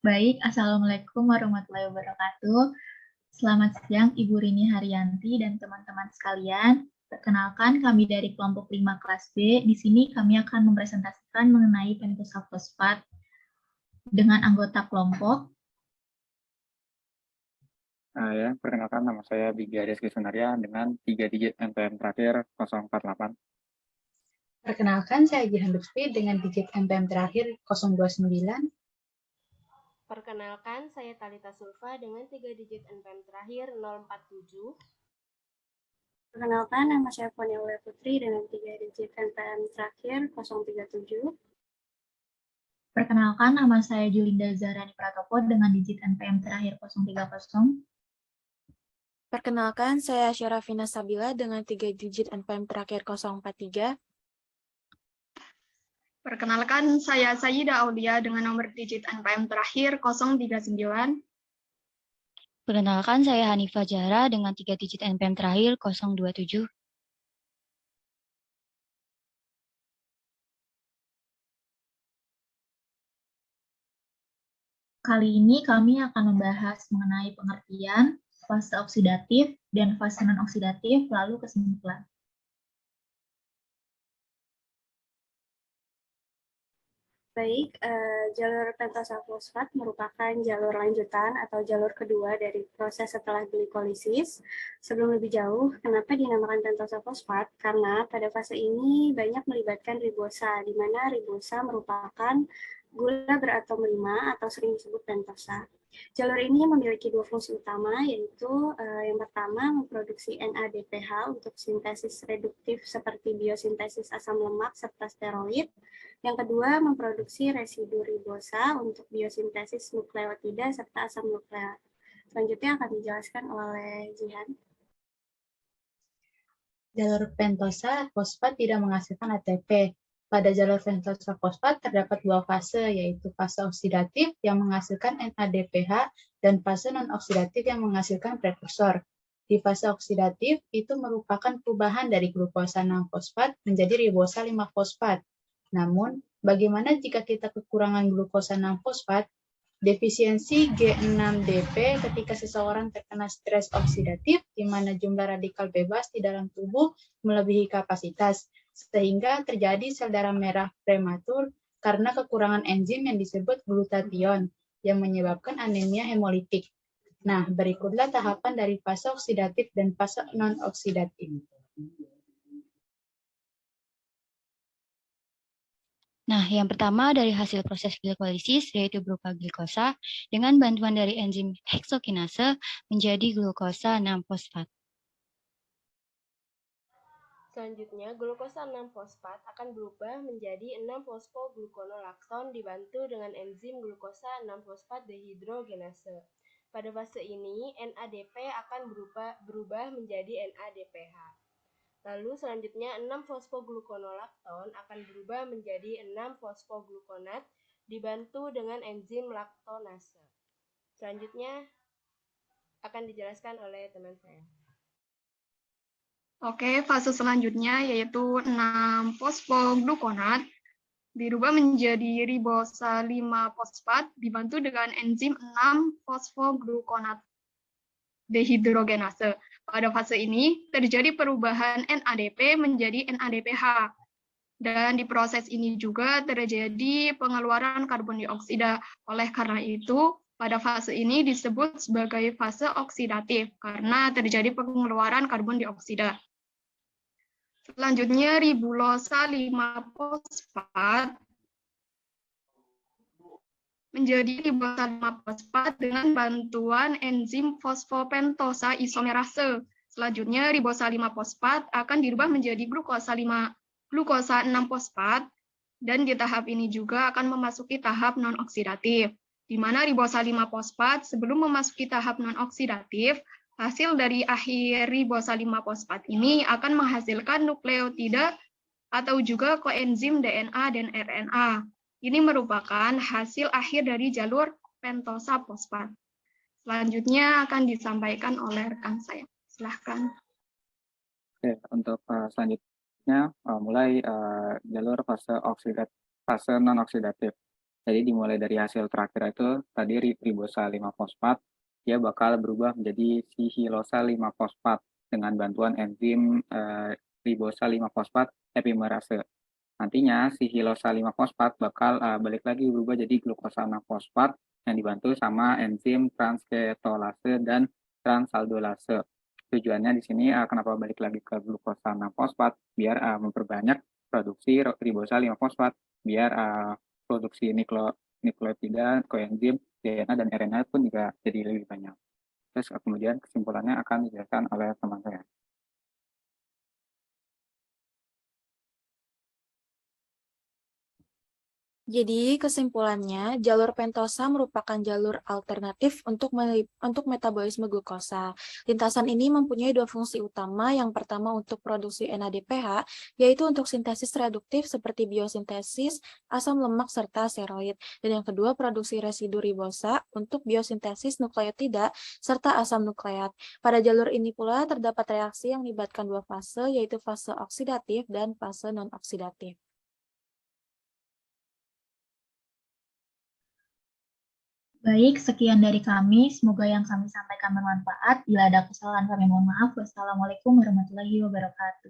Baik, Assalamualaikum warahmatullahi wabarakatuh. Selamat siang Ibu Rini Haryanti dan teman-teman sekalian. Perkenalkan kami dari kelompok 5 kelas B. Di sini kami akan mempresentasikan mengenai pentosa fosfat dengan anggota kelompok. Perkenalkan nama saya Bigi Rizky Sunaria dengan 3 digit NPM terakhir 048. Perkenalkan, saya Jihan Lutfi dengan digit NPM terakhir 029. Perkenalkan, saya Talita Sulfa dengan 3 digit NPM terakhir 047. Perkenalkan, nama saya Foni Aulia Putri dengan 3 digit NPM terakhir 037. Perkenalkan, nama saya Julinda Zahrani Pratopo dengan digit NPM terakhir 030. Perkenalkan, saya Syarafina Sabila dengan 3 digit NPM terakhir 043. Perkenalkan, saya Sayyida Aulia dengan nomor digit NPM terakhir 039. Perkenalkan, saya Hanifah Zahra dengan 3 digit NPM terakhir 027. Kali ini kami akan membahas mengenai pengertian, fase oksidatif, dan fase non-oksidatif, lalu kesimpulan. Baik, jalur pentosa fosfat merupakan jalur lanjutan atau jalur kedua dari proses setelah glikolisis. Sebelum lebih jauh, kenapa dinamakan pentosa fosfat? Karena pada fase ini banyak melibatkan ribosa, di mana ribosa merupakan gula beratom 5 atau sering disebut pentosa. Jalur ini memiliki dua fungsi utama, yaitu yang pertama memproduksi NADPH untuk sintesis reduktif seperti biosintesis asam lemak serta steroid. Yang kedua memproduksi residu ribosa untuk biosintesis nukleotida serta asam nukleat. Selanjutnya akan dijelaskan oleh Jihan. Jalur pentosa fosfat tidak menghasilkan ATP. Pada jalur pentosa fosfat terdapat dua fase, yaitu fase oksidatif yang menghasilkan NADPH dan fase non-oksidatif yang menghasilkan prekursor. Di fase oksidatif, itu merupakan perubahan dari glukosa 6-fosfat menjadi ribosa 5-fosfat. Namun, bagaimana jika kita kekurangan glukosa 6-fosfat? Defisiensi G6DP ketika seseorang terkena stres oksidatif, di mana jumlah radikal bebas di dalam tubuh melebihi kapasitas, sehingga terjadi sel darah merah prematur karena kekurangan enzim yang disebut glutathione, yang menyebabkan anemia hemolitik. Nah, berikutlah tahapan dari fase oksidatif dan fase non-oksidatif. Nah, yang pertama dari hasil proses glikolisis, yaitu berupa glikosa, dengan bantuan dari enzim heksokinase menjadi glukosa 6-fosfat. Selanjutnya, glukosa 6-fosfat akan berubah menjadi 6-fosfogluconolakton dibantu dengan enzim glukosa 6-fosfat dehidrogenase. Pada fase ini, NADP akan berubah menjadi NADPH. Lalu selanjutnya 6-fosfogluconolakton akan berubah menjadi 6-fosfogluconat dibantu dengan enzim laktonase. Selanjutnya akan dijelaskan oleh teman saya. Oke, fase selanjutnya yaitu 6-fosfogluconat dirubah menjadi ribosa 5-fosfat dibantu dengan enzim 6-fosfogluconat dehidrogenase. Pada fase ini terjadi perubahan NADP menjadi NADPH. Dan di proses ini juga terjadi pengeluaran karbon dioksida. Oleh karena itu, pada fase ini disebut sebagai fase oksidatif karena terjadi pengeluaran karbon dioksida. Selanjutnya, ribulosa 5-fosfat menjadi ribosa 5-fosfat dengan bantuan enzim fosfopentosa isomerase. Selanjutnya, ribosa 5-fosfat akan dirubah menjadi glukosa 6-fosfat, dan di tahap ini juga akan memasuki tahap non-oksidatif, di mana ribosa 5-fosfat sebelum memasuki tahap non-oksidatif, hasil dari akhir ribosa 5-fosfat ini akan menghasilkan nukleotida atau juga koenzim DNA dan RNA. Ini merupakan hasil akhir dari jalur pentosa fosfat. Selanjutnya akan disampaikan oleh rekan saya. Silahkan. Oke, untuk selanjutnya mulai jalur fase non-oksidatif. Jadi dimulai dari hasil terakhir itu tadi ribosa 5-fosfat, dia bakal berubah menjadi sihilosa 5-fosfat dengan bantuan enzim ribosa 5-fosfat epimerase. Nantinya sihilosa 5-fosfat bakal balik lagi berubah jadi glukosa 6-fosfat yang dibantu sama enzim transketolase dan transaldolase. Tujuannya di sini kenapa balik lagi ke glukosa 6-fosfat biar memperbanyak produksi ribosa 5-fosfat biar produksi nukleotida, koenzim, DNA, dan RNA pun juga jadi lebih banyak. Terus kemudian kesimpulannya akan dijelaskan oleh teman saya. Jadi, kesimpulannya, jalur pentosa merupakan jalur alternatif untuk metabolisme glukosa. Lintasan ini mempunyai dua fungsi utama. Yang pertama untuk produksi NADPH, yaitu untuk sintesis reduktif seperti biosintesis asam lemak serta steroid. Dan yang kedua, produksi residu ribosa untuk biosintesis nukleotida serta asam nukleat. Pada jalur ini pula terdapat reaksi yang melibatkan dua fase, yaitu fase oksidatif dan fase non-oksidatif. Baik, sekian dari kami. Semoga yang kami sampaikan bermanfaat. Bila ada kesalahan, kami mohon maaf. Wassalamualaikum warahmatullahi wabarakatuh.